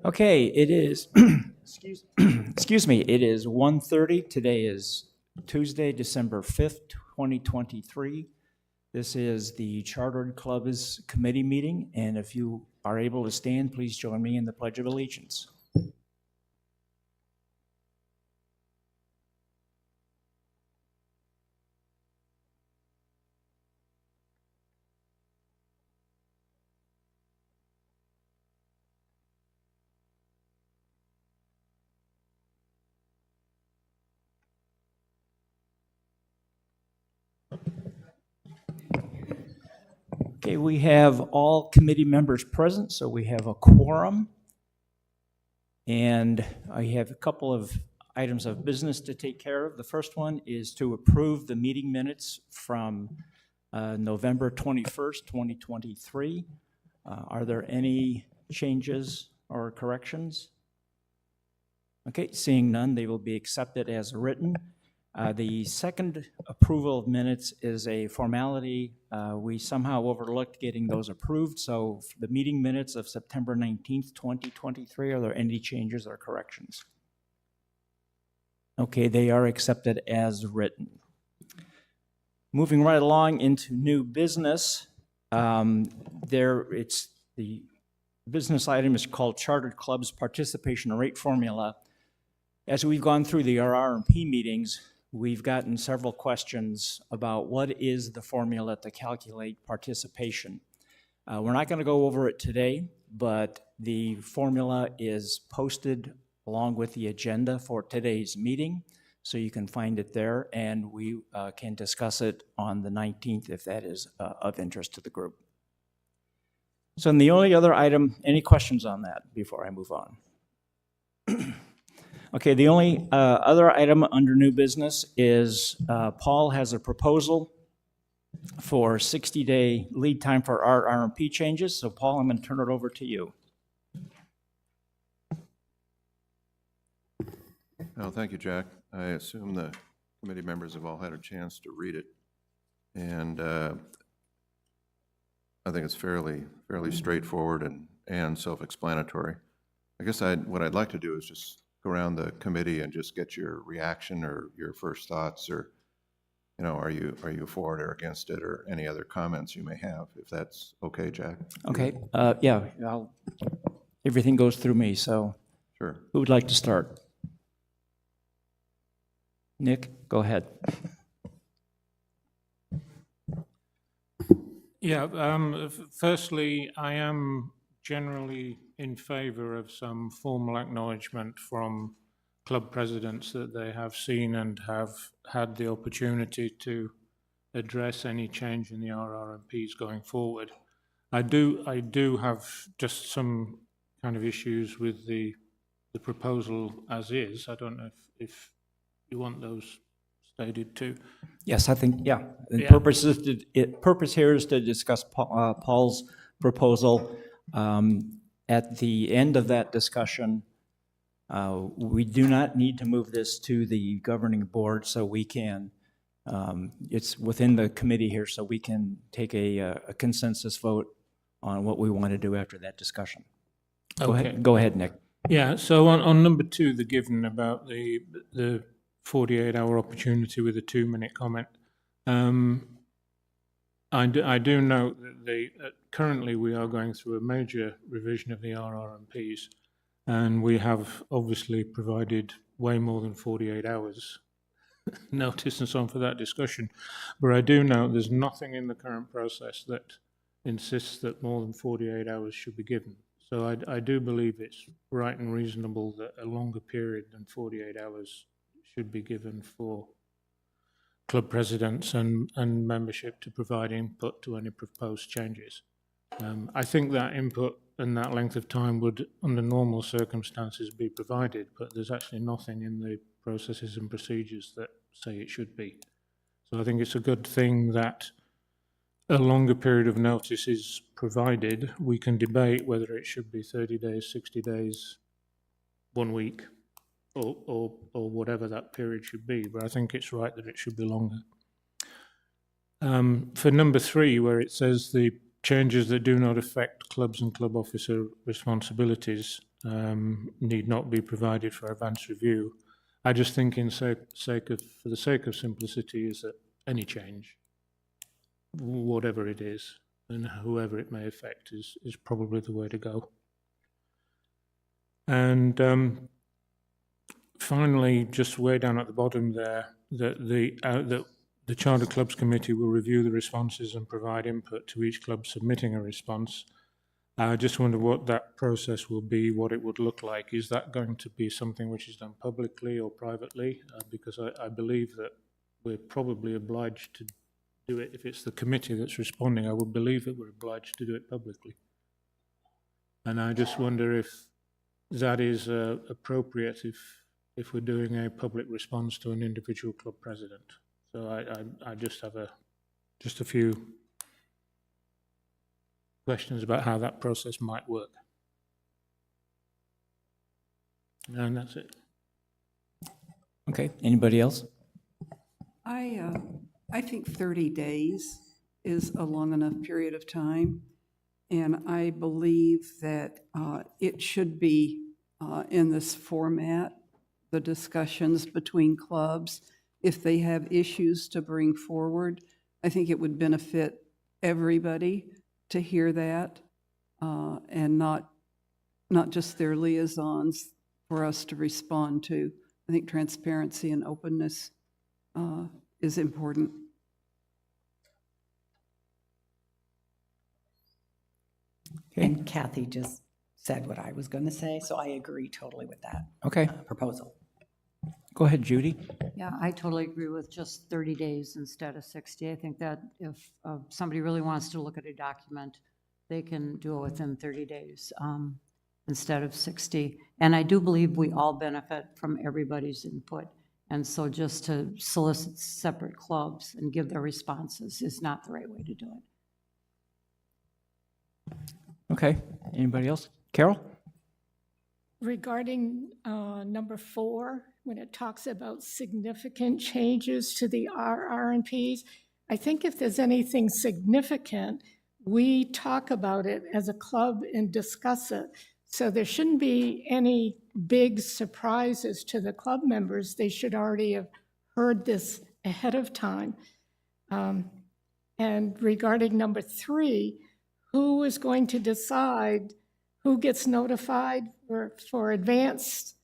Okay, it is, excuse me, it is 1:30. Today is Tuesday, December 5th, 2023. This is the Chartered Clubs Committee meeting, and if you are able to stand, please join me in the Pledge of Allegiance. Okay, we have all committee members present, so we have a quorum. And I have a couple of items of business to take care of. The first one is to approve the meeting minutes from November 21st, 2023. Are there any changes or corrections? Okay, seeing none, they will be accepted as written. The second approval of minutes is a formality. We somehow overlooked getting those approved, so the meeting minutes of September 19th, 2023, are there any changes or corrections? Okay, they are accepted as written. Moving right along into new business, the business item is called Chartered Clubs Participation Rate Formula. As we've gone through the RR&P meetings, we've gotten several questions about what is the formula to calculate participation. We're not going to go over it today, but the formula is posted along with the agenda for today's meeting, so you can find it there, and we can discuss it on the 19th if that is of interest to the group. So the only other item, any questions on that before I move on? Okay, the only other item under new business is Paul has a proposal for 60-day lead time for RR&P changes. So Paul, I'm going to turn it over to you. Well, thank you, Jack. I assume the committee members have all had a chance to read it. And I think it's fairly straightforward and self-explanatory. I guess what I'd like to do is just go around the committee and just get your reaction or your first thoughts, or, you know, are you for it or against it, or any other comments you may have, if that's okay, Jack? Okay, yeah, everything goes through me, so Sure. Who would like to start? Nick, go ahead. Yeah, firstly, I am generally in favor of some formal acknowledgement from club presidents that they have seen and have had the opportunity to address any change in the RR&Ps going forward. I do have just some kind of issues with the proposal as is. I don't know if you want those stated too. Yes, I think, yeah. The Yeah. purpose here is to discuss Paul's proposal. At the end of that discussion, we do not need to move this to the governing board, so we can, it's within the committee here, so we can take a consensus vote on what we want to do after that discussion. Okay. Go ahead, Nick. Yeah, so on number 2, the given about the 48-hour opportunity with a 2-minute comment, I do note that currently we are going through a major revision of the RR&Ps, and we have obviously provided way more than 48 hours notice and so on for that discussion. But I do note there's nothing in the current process that insists that more than 48 hours should be given. So I do believe it's right and reasonable that a longer period than 48 hours should be given for club presidents and membership to provide input to any proposed changes. I think that input and that length of time would, under normal circumstances, be provided, but there's actually nothing in the processes and procedures that say it should be. So I think it's a good thing that a longer period of notice is provided. We can debate whether it should be 30 days, 60 days, 1 week, or whatever that period should be, but I think it's right that it should be longer. For number 3, where it says the changes that do not affect clubs and club officer responsibilities, need not be provided for advance review. I just think for the sake of simplicity, is that any change, whatever it is, and whoever it may affect, is probably the way to go. And finally, just way down at the bottom there, that the Charter Clubs Committee will review the responses and provide input to each club submitting a response. I just wonder what that process will be, what it would look like. Is that going to be something which is done publicly or privately? Because I believe that we're probably obliged to do it. If it's the committee that's responding, I would believe that we're obliged to do it publicly. And I just wonder if that is appropriate if we're doing a public response to an individual club president. So I just have just a few questions about how that process might work. And that's it. Okay, anybody else? I think 30 days is a long enough period of time, and I believe that it should be in this format, the discussions between clubs. If they have issues to bring forward, I think it would benefit everybody to hear that, and not just their liaisons for us to respond to. I think transparency and openness is important. Okay. And Kathy just said what I was going to say, so I agree totally with that Okay, proposal. go ahead, Judy. Yeah, I totally agree with just 30 days instead of 60. I think that if somebody really wants to look at a document, they can do it within 30 days instead of 60. And I do believe we all benefit from everybody's input. And so just to solicit separate clubs and give their responses is not the right way to do it. Okay, anybody else? Carol? Regarding number 4, when it talks about significant changes to the RR&Ps, I think if there's anything significant, we talk about it as a club and discuss it. So there shouldn't be any big surprises to the club members. They should already have heard this ahead of time. And regarding number 3, who is going to decide who gets notified for advanced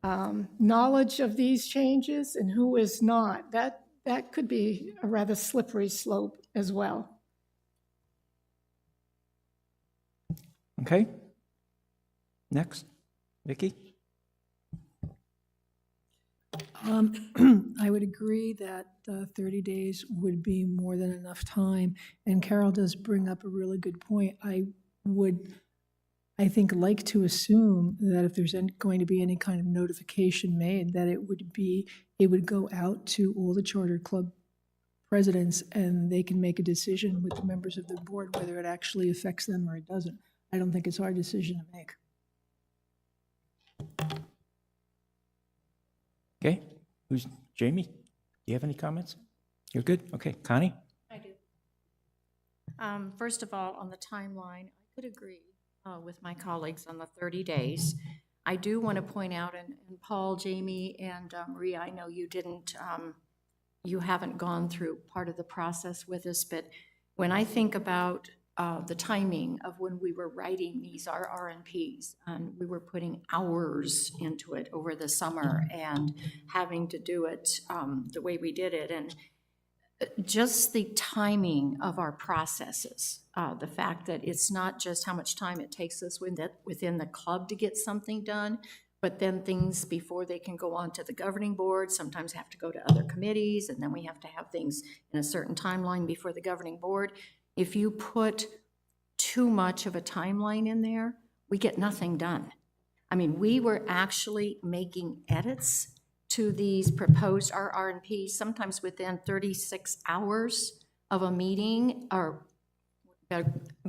knowledge of these changes and who is not? That could be a rather slippery slope as well. Okay. Next, Vicki? I would agree that 30 days would be more than enough time. And Carol does bring up a really good point. I think, like to assume that if there's going to be any kind of notification made, that it would go out to all the charter club presidents, and they can make a decision with the members of the board whether it actually affects them or it doesn't. I don't think it's our decision to make. Okay, who's Jamie? Do you have any comments? You're good? Okay, Connie? I do. First of all, on the timeline, I could agree with my colleagues on the 30 days. I do want to point out, and Paul, Jamie, and Maria, I know you didn't, you haven't gone through part of the process with us, but when I think about the timing of when we were writing these RR&Ps, and we were putting hours into it over the summer and having to do it the way we did it, and just the timing of our processes, the fact that it's not just how much time it takes us within the club to get something done, but then things before they can go on to the governing board sometimes have to go to other committees, and then we have to have things in a certain timeline before the governing board. If you put too much of a timeline in there, we get nothing done. I mean, we were actually making edits to these proposed RR&Ps sometimes within 36 hours of a meeting, or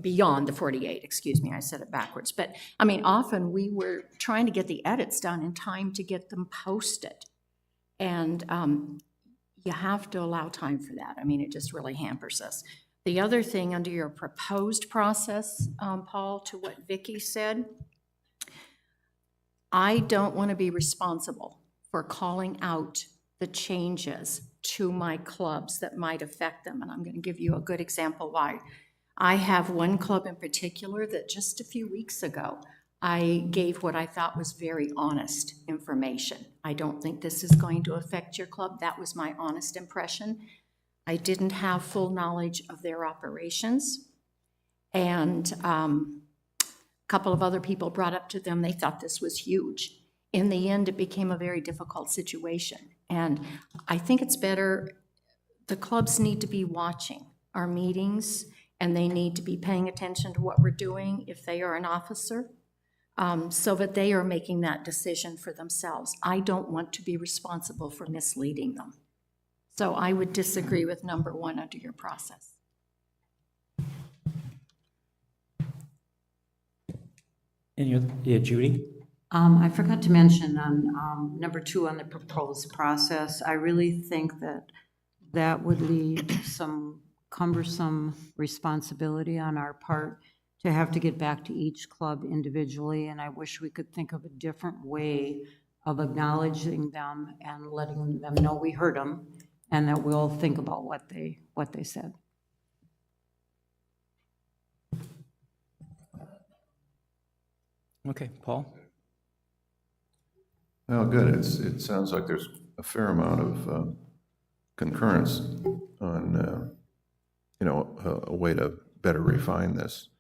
beyond the 48, excuse me, I said it backwards. But I mean, often we were trying to get the edits done in time to get them posted. And you have to allow time for that. I mean, it just really hampers us. The other thing under your proposed process, Paul, to what Vicki said, I don't want to be responsible for calling out the changes to my clubs that might affect them, and I'm going to give you a good example why. I have one club in particular that just a few weeks ago, I gave what I thought was very honest information. I don't think this is going to affect your club. That was my honest impression. I didn't have full knowledge of their operations. And a couple of other people brought up to them, they thought this was huge. In the end, it became a very difficult situation. And I think it's better, the clubs need to be watching our meetings, and they need to be paying attention to what we're doing if they are an officer, so that they are making that decision for themselves. I don't want to be responsible for misleading them. So I would disagree with number one under your process. Any other, yeah, Judy? I forgot to mention on number 2 on the proposed process, I really think that that would lead to some cumbersome responsibility on our part to have to get back to each club individually, and I wish we could think of a different way of acknowledging them and letting them know we heard them and that we'll think about what they said. Okay, Paul? Well, good. It sounds like there's a fair amount of concurrence on, a way to better refine this.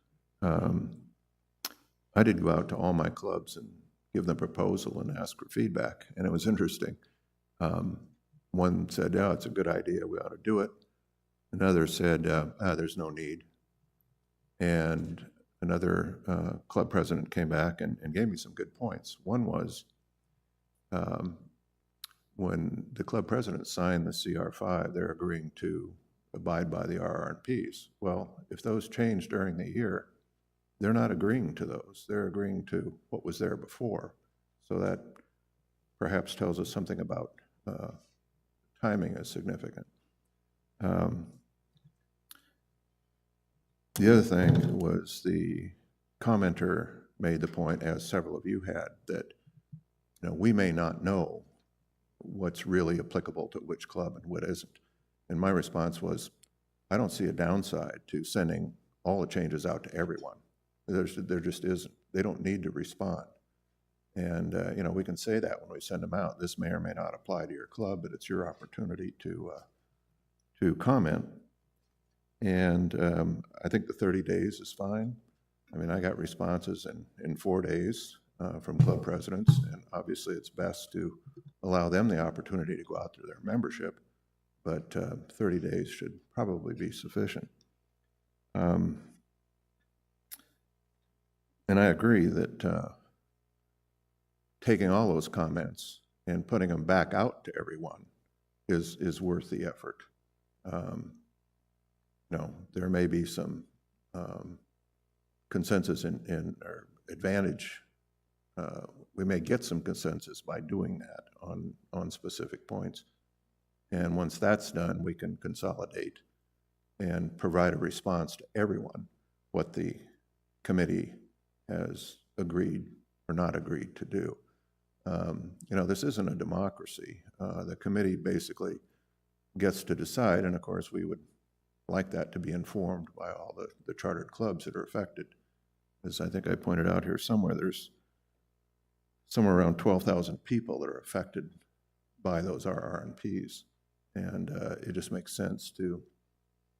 I did go out to all my clubs and give them a proposal and ask for feedback, and it was interesting. One said, "Yeah, it's a good idea, we ought to do it." Another said, "There's no need." And another club president came back and gave me some good points. One was, when the club president signed the CR5, they're agreeing to abide by the RR&Ps. Well, if those change during the year, they're not agreeing to those. They're agreeing to what was there before. So that perhaps tells us something about timing is significant. The other thing was the commenter made the point, as several of you had, that we may not know what's really applicable to which club and what isn't. And my response was, I don't see a downside to sending all the changes out to everyone. There just isn't. They don't need to respond. And, we can say that when we send them out. This may or may not apply to your club, but it's your opportunity to comment. And I think the 30 days is fine. I mean, I got responses in 4 days from club presidents, and obviously it's best to allow them the opportunity to go out to their membership, but 30 days should probably be sufficient. And I agree that taking all those comments and putting them back out to everyone is worth the effort. There may be some consensus or advantage. We may get some consensus by doing that on specific points. And once that's done, we can consolidate and provide a response to everyone, what the committee has agreed or not agreed to do. This isn't a democracy. The committee basically gets to decide, and of course we would like that to be informed by all the chartered clubs that are affected. As I think I pointed out here somewhere, there's somewhere around 12,000 people that are affected by those RR&Ps. And it just makes sense to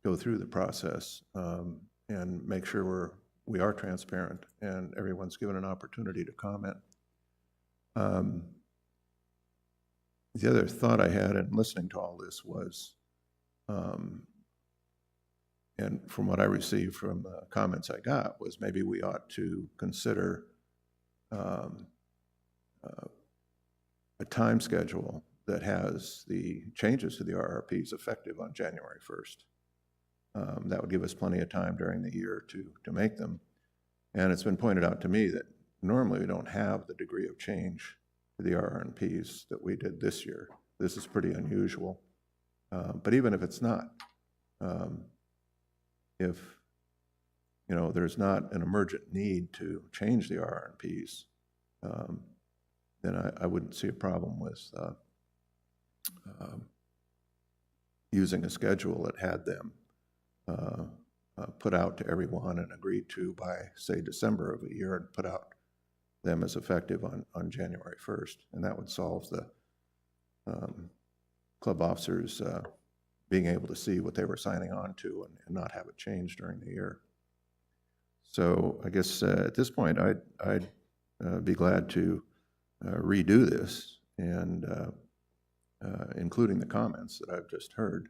go through the process and make sure we are transparent and everyone's given an opportunity to comment. The other thought I had in listening to all this was, and from what I received from the comments I got, was maybe we ought to consider a time schedule that has the changes to the RRPs effective on January 1st. That would give us plenty of time during the year to make them. And it's been pointed out to me that normally we don't have the degree of change to the RR&Ps that we did this year. This is pretty unusual. But even if it's not, if there's not an emergent need to change the RR&Ps, then I wouldn't see a problem with using a schedule that had them put out to everyone and agreed to by, say, December of a year, and put out them as effective on January 1st. And that would solve the club officers being able to see what they were signing on to and not have it change during the year. So I guess at this point, I'd be glad to redo this and including the comments that I've just heard,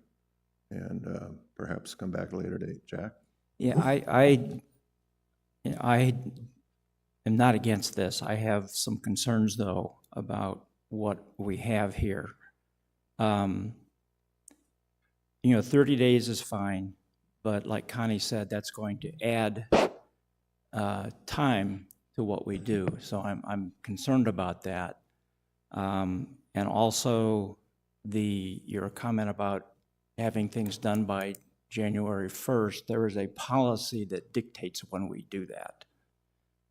and perhaps come back later date. Jack? Yeah, I am not against this. I have some concerns, though, about what we have here. 30 days is fine, but like Connie said, that's going to add time to what we do. So I'm concerned about that. And also your comment about having things done by January 1st, there is a policy that dictates when we do that.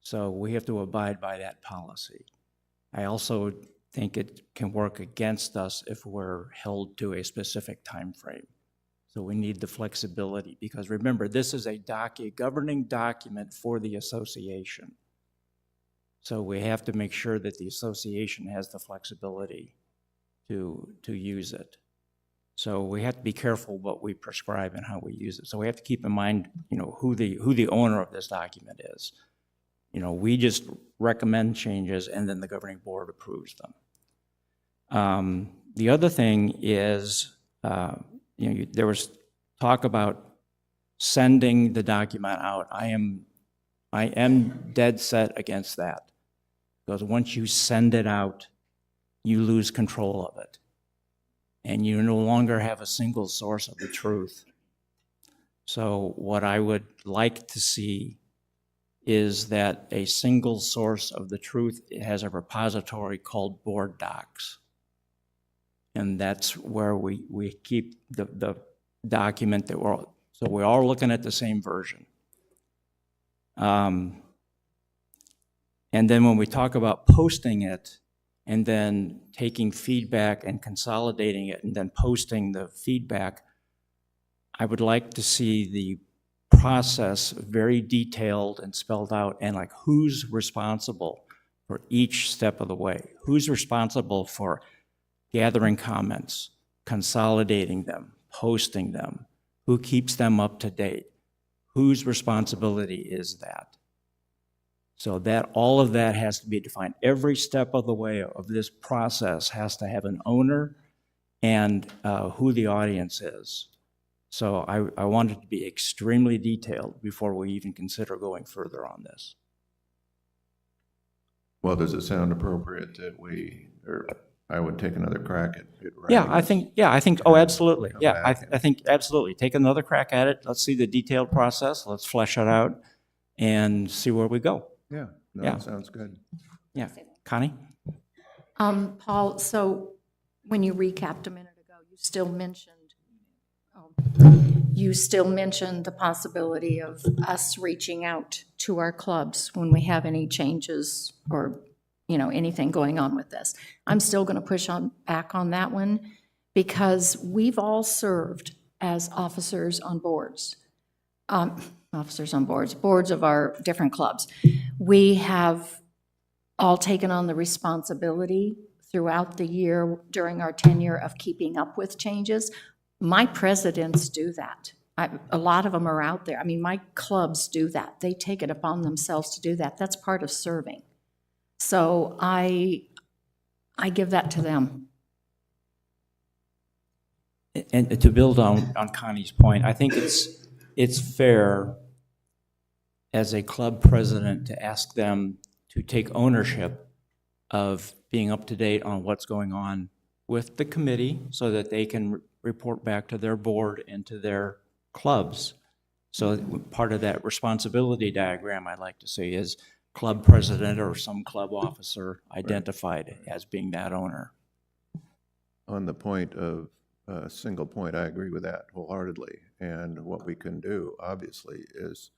So we have to abide by that policy. I also think it can work against us if we're held to a specific time frame. So we need the flexibility, because remember, this is a governing document for the association. So we have to make sure that the association has the flexibility to use it. So we have to be careful what we prescribe and how we use it. So we have to keep in mind, who the owner of this document is. We just recommend changes, and then the governing board approves them. The other thing is, there was talk about sending the document out. I am dead set against that, because once you send it out, you lose control of it, and you no longer have a single source of the truth. So what I would like to see is that a single source of the truth has a repository called board docs. And that's where we keep the document that so we're all looking at the same version. And then when we talk about posting it and then taking feedback and consolidating it and then posting the feedback, I would like to see the process very detailed and spelled out, and like who's responsible for each step of the way. Who's responsible for gathering comments, consolidating them, posting them, who keeps them up to date, whose responsibility is that? So that all of that has to be defined. Every step of the way of this process has to have an owner and who the audience is. So I want it to be extremely detailed before we even consider going further on this. Well, does it sound appropriate that I would take another crack at Yeah, writing I think, oh, absolutely. come Yeah, back I think absolutely. Take another crack at it. Let's see the detailed process. Let's flesh it out and see where we go. Yeah, no, Yeah. that sounds good. Yeah. Connie? Paul, so when you recapped a minute ago, you still mentioned the possibility of us reaching out to our clubs when we have any changes or, anything going on with this. I'm still going to push back on that one, because we've all served as officers on boards. Boards of our different clubs. We have all taken on the responsibility throughout the year during our tenure of keeping up with changes. My presidents do that. A lot of them are out there. My clubs do that. They take it upon themselves to do that. That's part of serving. So I give that to them. And to build on Connie's point, I think it's fair as a club president to ask them to take ownership of being up to date on what's going on with the committee, so that they can report back to their board and to their clubs. So part of that responsibility diagram I'd like to see is club president or some club officer identified as being that owner. On the point of single point, I agree with that wholeheartedly. And what we can do, obviously, is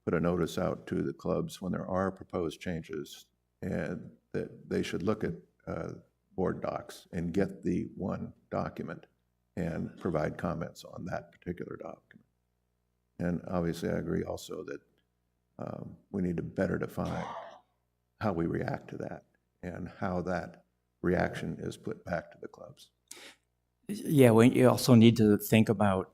put a notice out to the clubs when there are proposed changes, and that they should look at board docs and get the one document and provide comments on that particular document. And obviously, I agree also that we need to better define how we react to that and how that reaction is put back to the clubs. Yeah, you also need to think about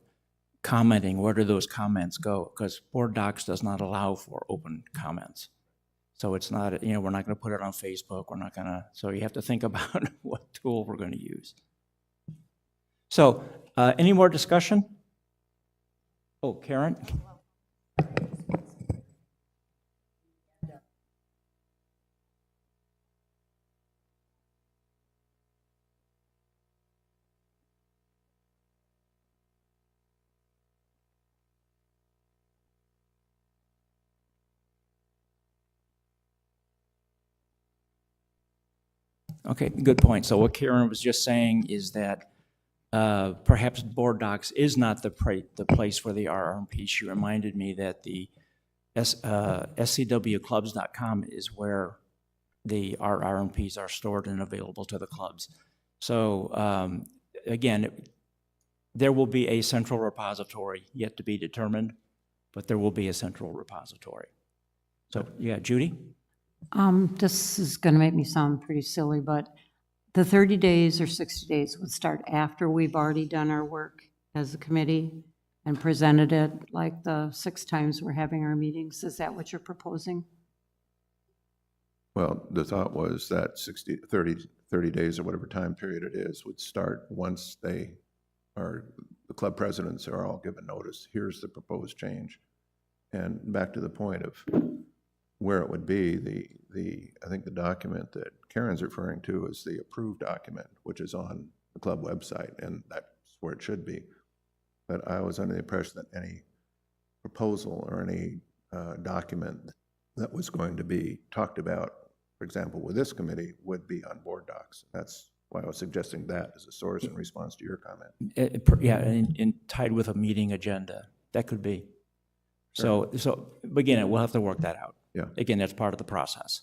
commenting. Where do those comments go? Because board docs does not allow for open comments. So it's not, we're not going to put it on Facebook. We're not going to, so you have to think about what tool we're going to use. So any more discussion? Oh, Karen? Okay, good point. So what Karen was just saying is that perhaps board docs is not the place for the RR&P. She reminded me that the scwclubs.com is where the RR&Ps are stored and available to the clubs. So again, there will be a central repository yet to be determined, but there will be a central repository. So yeah, Judy? This is going to make me sound pretty silly, but the 30 days or 60 days would start after we've already done our work as a committee and presented it like the 6 times we're having our meetings. Is that what you're proposing? Well, the thought was that 30 days or whatever time period it is would start once the club presidents are all given notice. Here's the proposed change. And back to the point of where it would be, I think the document that Karen's referring to is the approved document, which is on the club website, and that's where it should be. But I was under the impression that any proposal or any document that was going to be talked about, for example, with this committee, would be on board docs. That's why I was suggesting that as a source in response to your comment. Yeah, and tied with a meeting agenda. That could be. Sure. So again, we'll have to work that out. Yeah. Again, that's part of the process.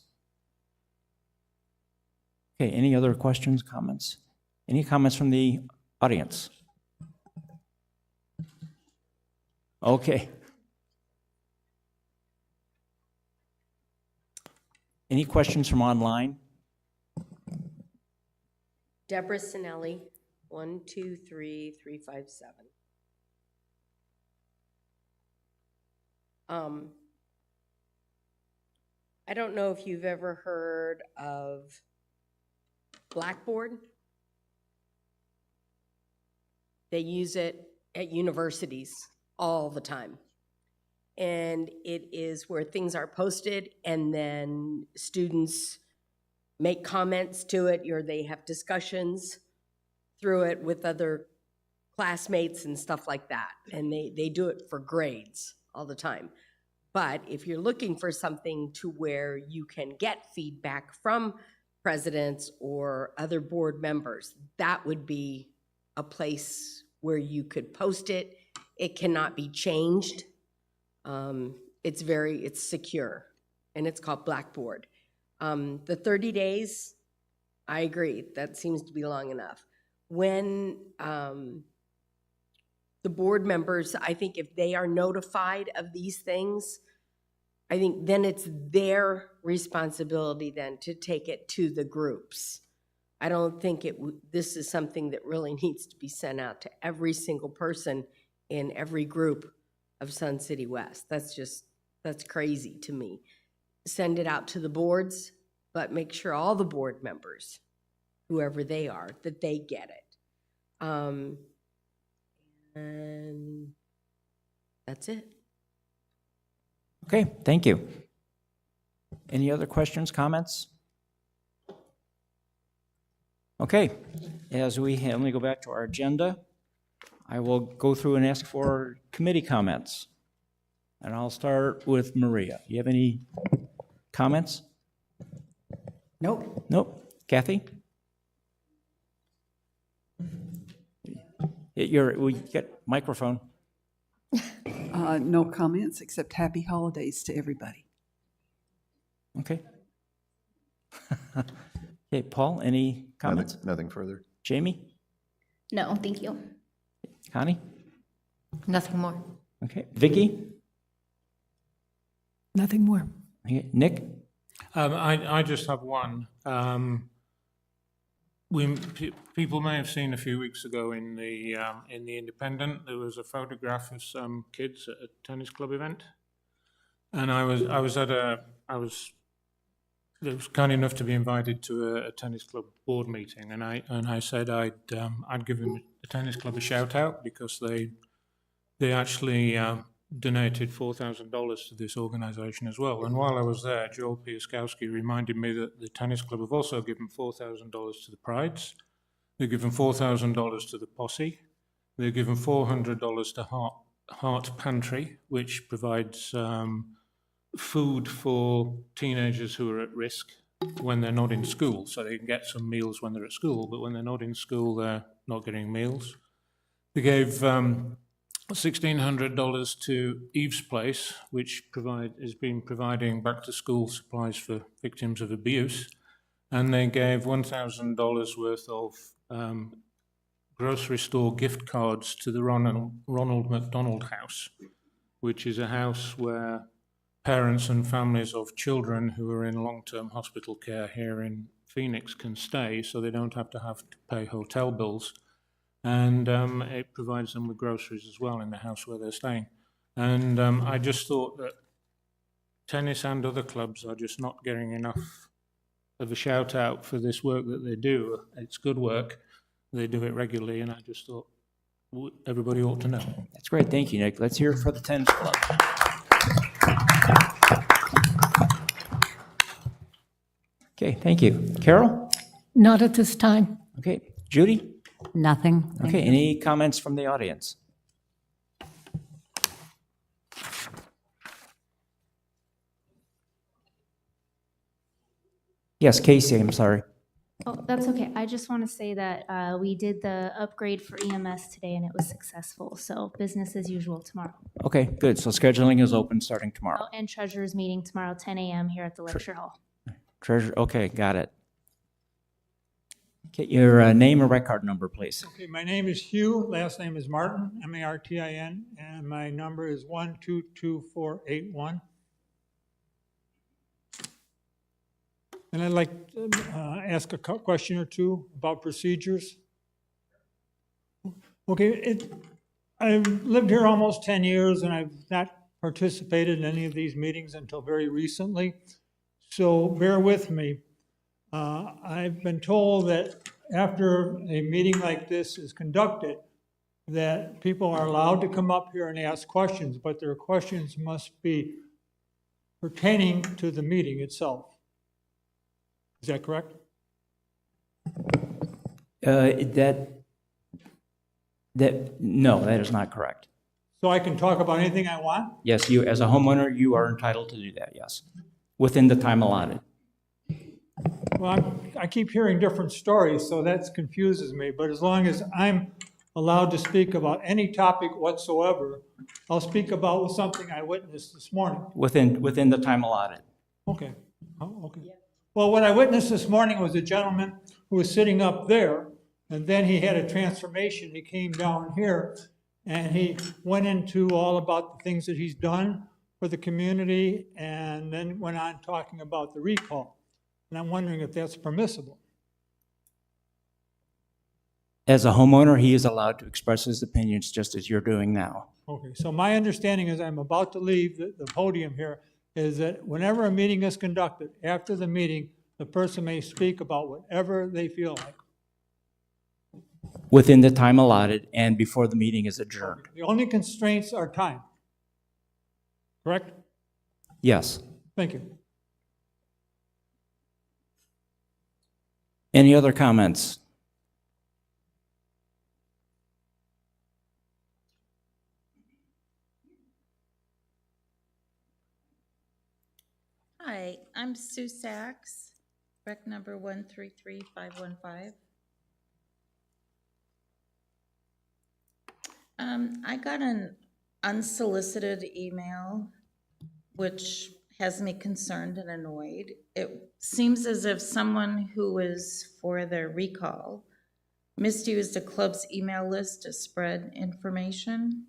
Okay, any other questions, comments? Any comments from the audience? Okay. Any questions from online? Deborah Sinelli, 123357. I don't know if you've ever heard of Blackboard. They use it at universities all the time. And it is where things are posted and then students make comments to it, or they have discussions through it with other classmates and stuff like that. And they do it for grades all the time. But if you're looking for something to where you can get feedback from presidents or other board members, that would be a place where you could post it. It cannot be changed. It's secure, and it's called Blackboard. The 30 days, I agree, that seems to be long enough. When the board members, I think if they are notified of these things, I think then it's their responsibility then to take it to the groups. I don't think this is something that really needs to be sent out to every single person in every group of Sun City West. That's crazy to me. Send it out to the boards, but make sure all the board members, whoever they are, that they get it. And that's it. Okay, thank you. Any other questions, comments? Okay, as we let me go back to our agenda. I will go through and ask for committee comments. And I'll start with Maria. You have any comments? Nope. Nope. Kathy? We get microphone. No comments, except happy holidays to everybody. Okay. Okay, Paul, any comments? Nothing further. Jamie? No, thank you. Connie? Nothing more. Okay, Vicky? Nothing more. Okay, Nick? I just have one. People may have seen a few weeks ago in the Independent, there was a photograph of some kids at a tennis club event, and I was kind enough to be invited to a tennis club board meeting, and I said I'd give them the tennis club a shout out because they actually donated $4,000 to this organisation as well. And while I was there, Joel Piaskowski reminded me that the tennis club have also given $4,000 to the Prides. They've given $4,000 to the Posse. They've given $400 to Heart Pantry, which provides food for teenagers who are at risk when they're not in school. So they can get some meals when they're at school, but when they're not in school, they're not getting meals. They gave $1,600 to Eve's Place, which has been providing back-to-school supplies for victims of abuse. And they gave $1,000 worth of grocery store gift cards to the Ronald McDonald House, which is a house where parents and families of children who are in long-term hospital care here in Phoenix can stay, so they don't have to pay hotel bills. And it provides them with groceries as well in the house where they're staying. And I just thought that tennis and other clubs are just not getting enough of a shout out for this work that they do. It's good work. They do it regularly, and I just thought everybody ought to know. That's great. Thank you, Nick. Let's hear it for the tennis club. Okay, thank you. Carol? Not at this time. Okay, Judy? Nothing. Thank Okay, you. any comments from the audience? Yes, Casey, I'm sorry. Oh, that's okay. I just want to say that we did the upgrade for EMS today and it was successful. So business as usual tomorrow. Okay, good. So scheduling is open starting tomorrow. Oh, and treasurer's meeting tomorrow, 10 a.m. here at the lecture hall. Treasure, okay, got it. Okay, your name and record number, please. Okay, my name is Hugh, last name is Martin, Martin, and my number is 122481. And I'd like to ask a question or two about procedures. Okay, I've lived here almost 10 years and I've not participated in any of these meetings until very recently. So bear with me. I've been told that after a meeting like this is conducted, that people are allowed to come up here and ask questions, but their questions must be pertaining to the meeting itself. Is that correct? No, that is not correct. So I can talk about anything I want? Yes, you, as a homeowner, you are entitled to do that, yes, within the time allotted. Well, I keep hearing different stories, so that confuses me. But as long as I'm allowed to speak about any topic whatsoever, I'll speak about something I witnessed this morning. Within the time allotted. Okay. Oh, okay. Well, what I witnessed this morning was a gentleman who was sitting up there, and then he had a transformation. He came down here, and he went into all about the things that he's done for the community, and then went on talking about the recall. And I'm wondering if that's permissible. As a homeowner, he is allowed to express his opinions just as you're doing now. Okay, so my understanding as I'm about to leave the podium here is that whenever a meeting is conducted, after the meeting, the person may speak about whatever they feel like. Within the time allotted and before the meeting is adjourned. The only constraints are time. Correct? Yes. Thank you. Any other comments? Hi, I'm Sue Sachs, rec number 133515. I got an unsolicited email which has me concerned and annoyed. It seems as if someone who was for the recall misused the club's email list to spread information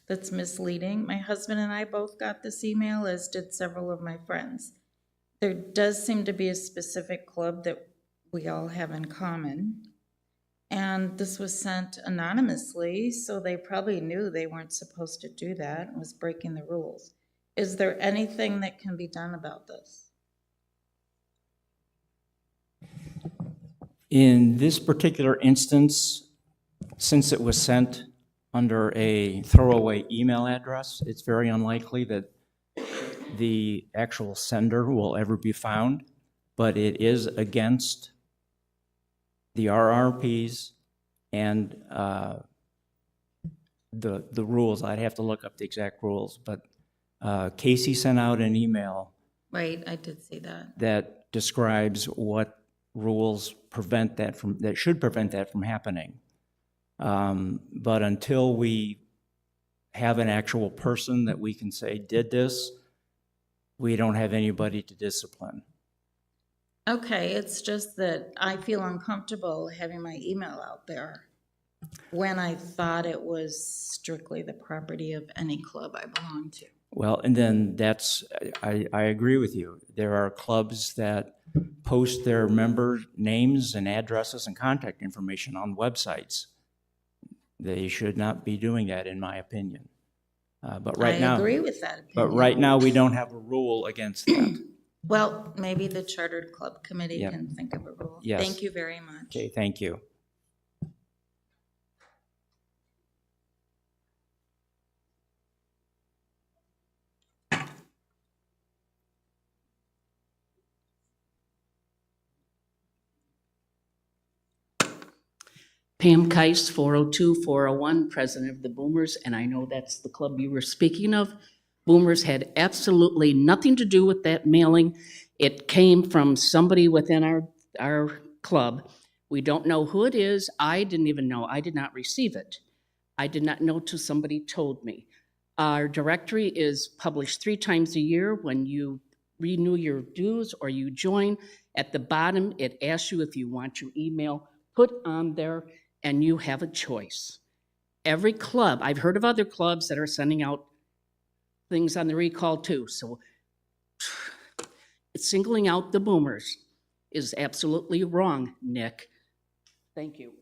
that's misleading. My husband and I both got this email, as did several of my friends. There does seem to be a specific club that we all have in common. And this was sent anonymously, so they probably knew they weren't supposed to do that and was breaking the rules. Is there anything that can be done about this? In this particular instance, since it was sent under a throwaway email address, it's very unlikely that the actual sender will ever be found, but it is against the RRPs and the rules. I'd have to look up the exact rules, but Casey sent out an email Right, I did see that. that describes what rules prevent that from, that should prevent that from happening. But until we have an actual person that we can say did this, we don't have anybody to discipline. Okay, it's just that I feel uncomfortable having my email out there when I thought it was strictly the property of any club I belong to. Well, and then that's, I agree with you. There are clubs that post their member names and addresses and contact information on websites. They should not be doing that, in my opinion. But right now, I agree with that opinion. but right now, we don't have a rule against that. Well, maybe the Chartered Club Committee Yep. can think of a rule. Yes. Thank you very much. Okay, thank you. Pam Keiss, 402-401, president of the Boomers, and I know that's the club you were speaking of. Boomers had absolutely nothing to do with that mailing. It came from somebody within our club. We don't know who it is. I didn't even know. I did not receive it. I did not know till somebody told me. Our directory is published 3 times a year. When you renew your dues or you join, at the bottom, it asks you if you want your email put on there, and you have a choice. Every club, I've heard of other clubs that are sending out things on the recall too, so singling out the Boomers is absolutely wrong, Nick. Thank you.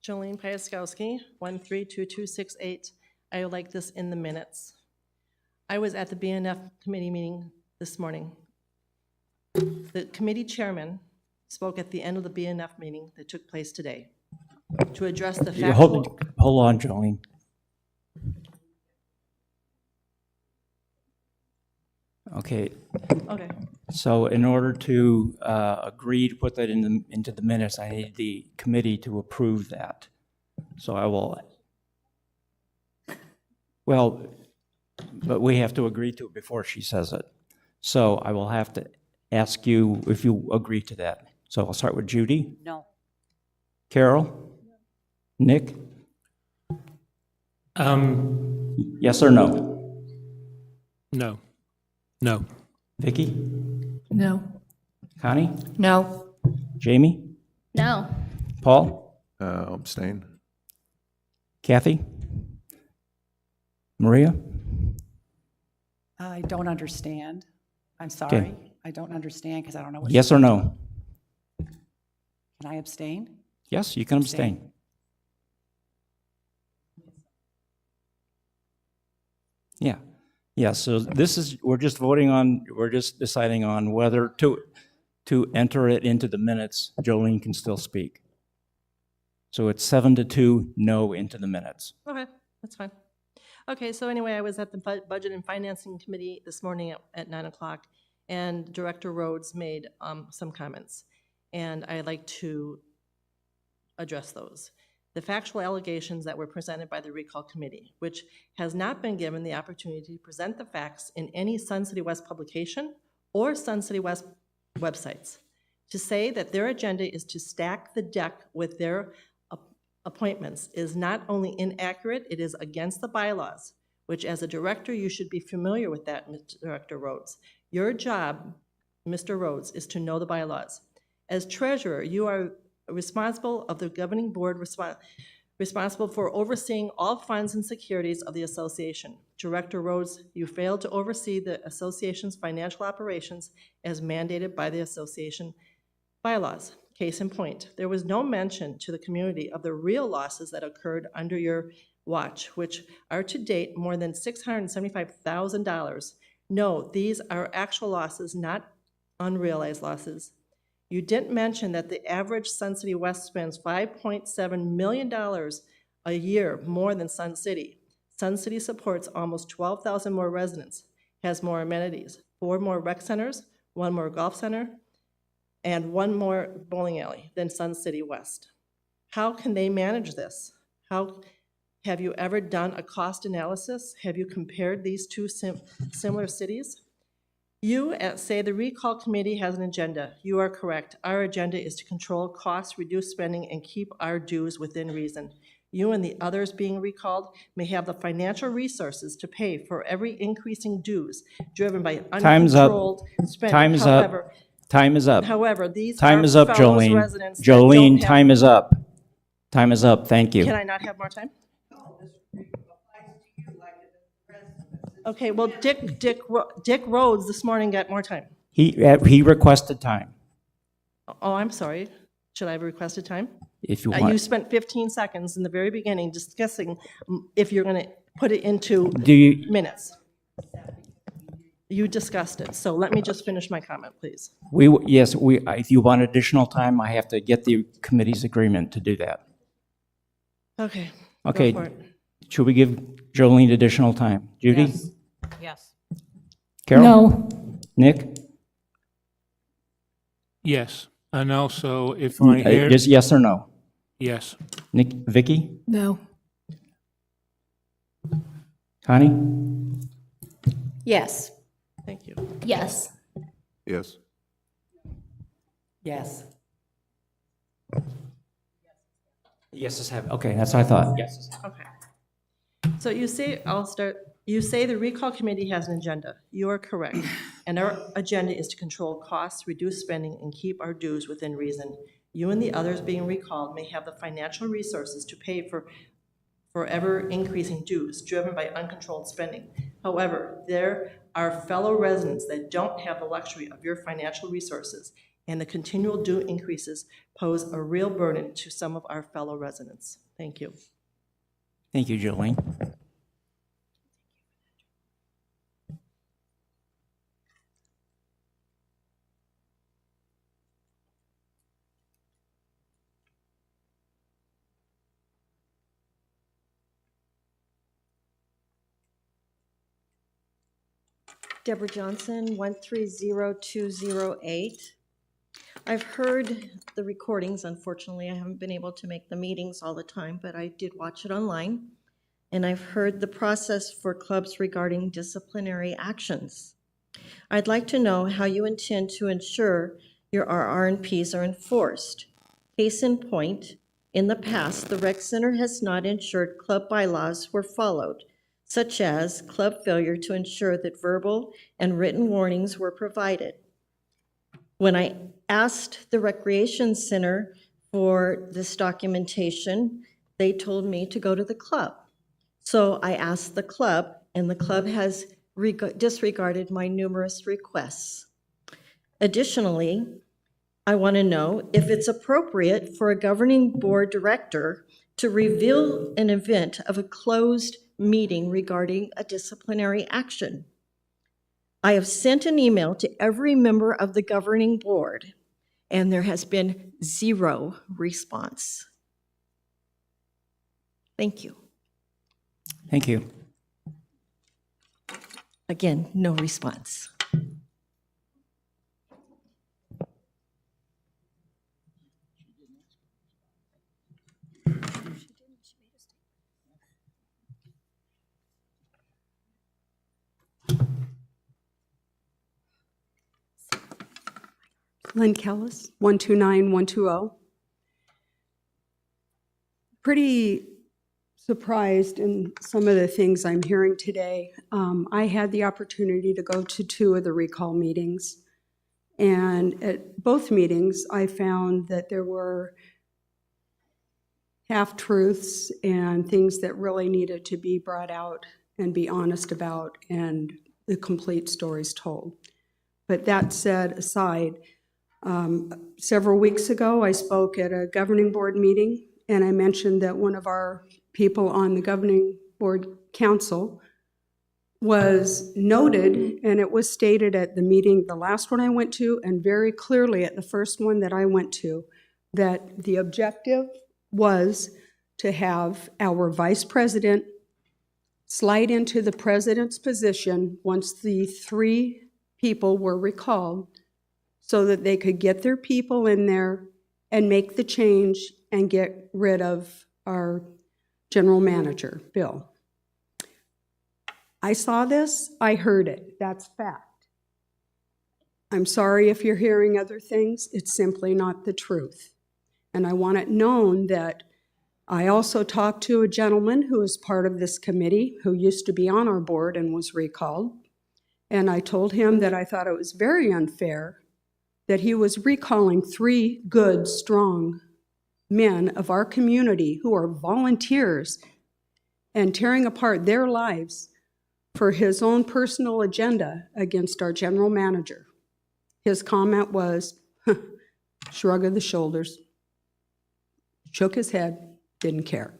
Jolene Piaskowski, 132268. I would like this in the minutes. I was at the BNF committee meeting this morning. The committee chairman spoke at the end of the BNF meeting that took place today to address the factual... Hold on, Jolene. Okay. Okay. So in order to agree to put that into the minutes, I need the committee to approve that. So I will, well, but we have to agree to it before she says it. So I will have to ask you if you agree to that. So I'll start with Judy. No. Carol? Nick? Yes or no? No. No. Vicky? No. Connie? No. Jamie? No. Paul? Abstain. Kathy? Maria? I don't understand. I'm sorry. I don't understand because I don't know what. Yes or no? Can I abstain? Yes, you can abstain. Yeah. Yeah, so this is, we're just deciding on whether to enter it into the minutes. Jolene can still speak. So it's 7-2, no into the minutes. Okay, that's fine. Okay, so anyway, I was at the Budget and Financing Committee this morning at 9 o'clock, and Director Rhodes made some comments, and I'd like to address those. the factual allegations that were presented by the recall committee, which has not been given the opportunity to present the facts in any Sun City West publication or Sun City West websites. To say that their agenda is to stack the deck with their appointments is not only inaccurate, it is against the bylaws, which as a director, you should be familiar with that, Mr. Director Rhodes. Your job, Mr. Rhodes, is to know the bylaws. As treasurer, you are responsible of the governing board, responsible for overseeing all funds and securities of the association. Director Rhodes, you failed to oversee the association's financial operations as mandated by the association bylaws. Case in point, there was no mention to the community of the real losses that occurred under your watch, which are to date more than $675,000. No, these are actual losses, not unrealized losses. You didn't mention that the average Sun City West spends $5.7 million a year more than Sun City. Sun City supports almost 12,000 more residents, has more amenities, 4 more rec centers, 1 more golf center, and 1 more bowling alley than Sun City West. How can they manage this? Have you ever done a cost analysis? Have you compared these two similar cities? You say the recall committee has an agenda. You are correct. Our agenda is to control costs, reduce spending, and keep our dues within reason. You and the others being recalled may have the financial resources to pay for every increasing dues driven by uncontrolled spending. Time's up. Time is up. However, these Time are is up, fellows Jolene. residents that don't Jolene, have- time is up. Time is up. Thank you. Can I not have more time? Okay, well, Dick Rhodes this morning got more time. He requested time, Oh, I'm sorry. Should I have requested time? if you You want. spent 15 seconds in the very beginning discussing if you're going to put it into Do you, minutes. You discussed it, so let me just finish my comment, please. yes, if you want additional time, I have to get the committee's agreement to do that. Okay. Go Okay, for it. should we give Jolene additional time? Judy? Yes. Carol? No. Nick? Yes, and also if I hear, Just yes or no? yes, Nick, Vicky? No. Connie? Yes. Thank you. Yes. Yes. Yes. Yes, let's have, okay, that's what I thought. Yes. Okay. So you say, you say the recall committee has an agenda. You are correct. And our agenda is to control costs, reduce spending, and keep our dues within reason. You and the others being recalled may have the financial resources to pay for ever increasing dues driven by uncontrolled spending. However, there are fellow residents that don't have the luxury of your financial resources, and the continual due increases pose a real burden to some of our fellow residents. Thank you. Thank you, Jolene. Deborah Johnson, 130208. I've heard the recordings. Unfortunately, I haven't been able to make the meetings all the time, but I did watch it online. And I've heard the process for clubs regarding disciplinary actions. I'd like to know how you intend to ensure your RR&Ps are enforced. Case in point, in the past, the rec center has not ensured club bylaws were followed, such as club failure to ensure that verbal and written warnings were provided. When I asked the Recreation Center for this documentation, they told me to go to the club. So I asked the club, and the club has disregarded my numerous requests. Additionally, I want to know if it's appropriate for a governing board director to reveal an event of a closed meeting regarding a disciplinary action. I have sent an email to every member of the governing board, and there has been 0 response. Thank you. Thank you. Again, no response. Lynn Kellis, 129120. Pretty surprised in some of the things I'm hearing today. I had the opportunity to go to 2 of the recall meetings. And at both meetings, I found that there were half-truths and things that really needed to be brought out and be honest about, and the complete stories told. But that said aside, several weeks ago, I spoke at a governing board meeting, and I mentioned that one of our people on the governing board council was noted, and it was stated at the meeting, the last one I went to, and very clearly at the first one that I went to, that the objective was to have our vice president slide into the president's position once the 3 people were recalled, so that they could get their people in there and make the change and get rid of our general manager, Bill. I saw this, I heard it, that's fact. I'm sorry if you're hearing other things, it's simply not the truth. And I want it known that I also talked to a gentleman who is part of this committee, who used to be on our board and was recalled. And I told him that I thought it was very unfair that he was recalling 3 good, strong men of our community who are volunteers and tearing apart their lives for his own personal agenda against our general manager. His comment was, shrug of the shoulders, shook his head, didn't care.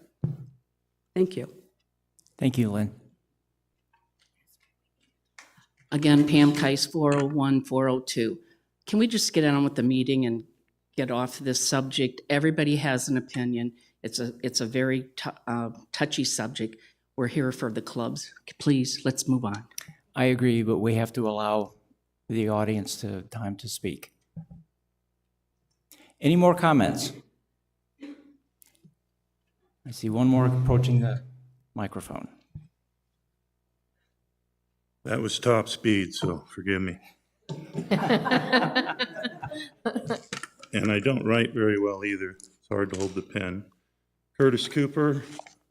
Thank you. Thank you, Lynn. Again, Pam Keiss, 401-402. Can we just get on with the meeting and get off this subject? Everybody has an opinion. It's a very touchy subject. We're here for the clubs. Please, let's move on. I agree, but we have to allow the audience time to speak. Any more comments? I see one more approaching the microphone. That was top speed, so forgive me. And I don't write very well either. It's hard to hold the pen. Curtis Cooper,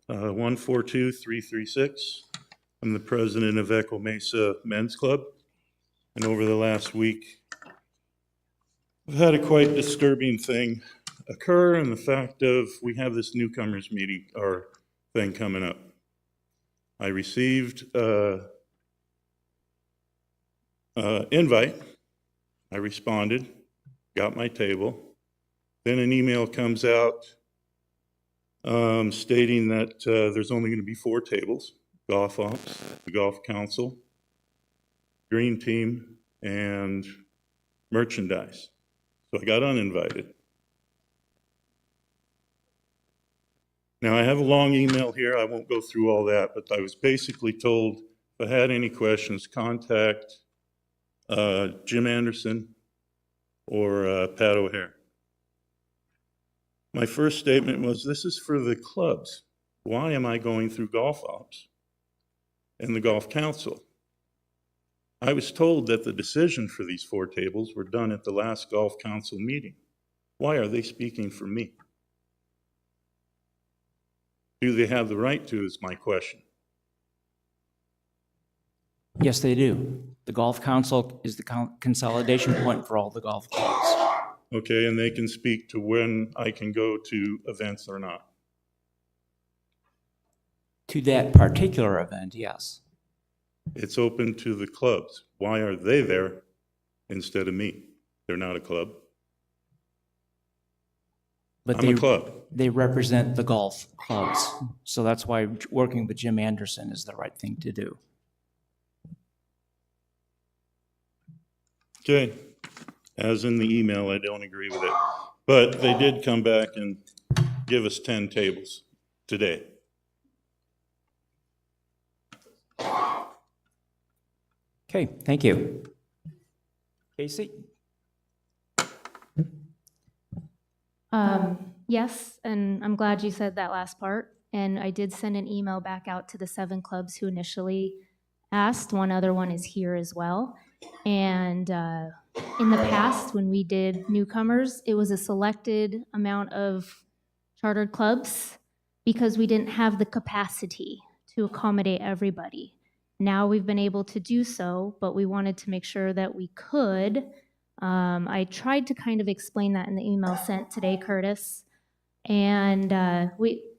142336. I'm the president of Echo Mesa Men's Club. And over the last week, I've had a quite disturbing thing occur, and the fact of we have this newcomers meeting or thing coming up. I received invite. I responded, got my table. Then an email comes out stating that there's only going to be 4 tables: golf ops, the golf council, green team, and merchandise. So I got uninvited. Now I have a long email here. I won't go through all that, but I was basically told if I had any questions, contact Jim Anderson or Pat O'Hare. My first statement was, this is for the clubs. Why am I going through golf ops and the golf council? I was told that the decision for these 4 tables were done at the last golf council meeting. Why are they speaking for me? Do they have the right to, is my question. Yes, they do. The Golf Council is the consolidation point for all the golf clubs. Okay, and they can speak to when I can go to events or not. To that particular event, yes. It's open to the clubs. Why are they there instead of me? They're not a club. But I'm a club. They represent the golf clubs. So that's why working with Jim Anderson is the right thing to do. Okay, as in the email, I don't agree with it. But they did come back and give us 10 tables today. Okay, thank you. Casey? Yes, and I'm glad you said that last part. And I did send an email back out to the 7 clubs who initially asked. One other one is here as well. And in the past, when we did newcomers, it was a selected amount of chartered clubs because we didn't have the capacity to accommodate everybody. Now we've been able to do so, but we wanted to make sure that we could. I tried to kind of explain that in the email sent today, Curtis. And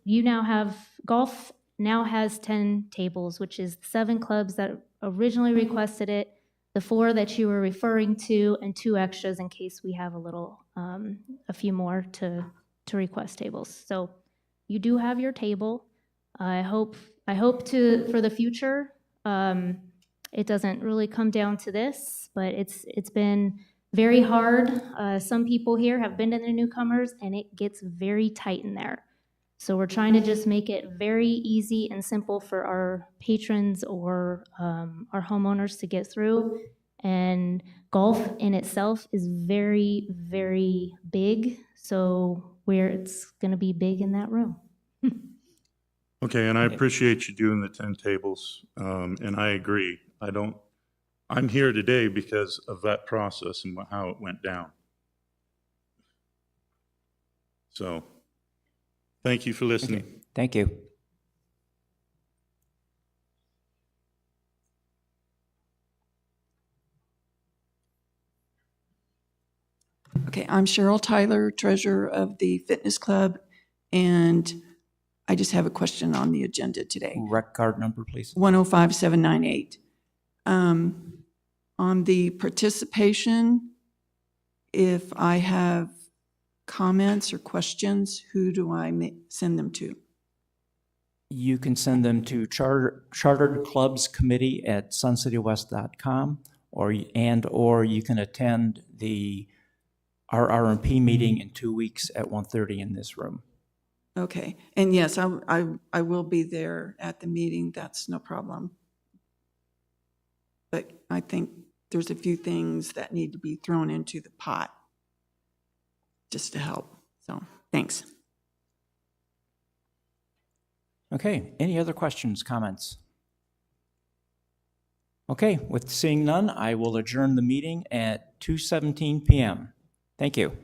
you now have, golf now has 10 tables, which is 7 clubs that originally requested it, the 4 that you were referring to, and 2 extras in case we have a few more to request tables. So you do have your table. I hope for the future, it doesn't really come down to this, but it's been very hard. Some people here have been to the newcomers, and it gets very tight in there. So we're trying to just make it very easy and simple for our patrons or our homeowners to get through. And golf in itself is very, very big. So it's going to be big in that room. Okay, and I appreciate you doing the 10 tables, and I agree. I'm here today because of that process and how it went down. So, thank you for listening. Okay. Thank you. Okay, I'm Cheryl Tyler, treasurer of the fitness club, and I just have a question on the agenda today. Rec card number, please. 105798. On the participation, if I have comments or questions, who do I send them to? You can send them to Chartered Clubs Committee at suncitywest.com, or you can attend the RR&P meeting in 2 weeks at 1:30 in this room. Okay, and yes, I will be there at the meeting, that's no problem. But I think there's a few things that need to be thrown into the pot just to help, so thanks. Okay, any other questions, comments? Okay, with seeing none, I will adjourn the meeting at 2:17 p.m. Thank you.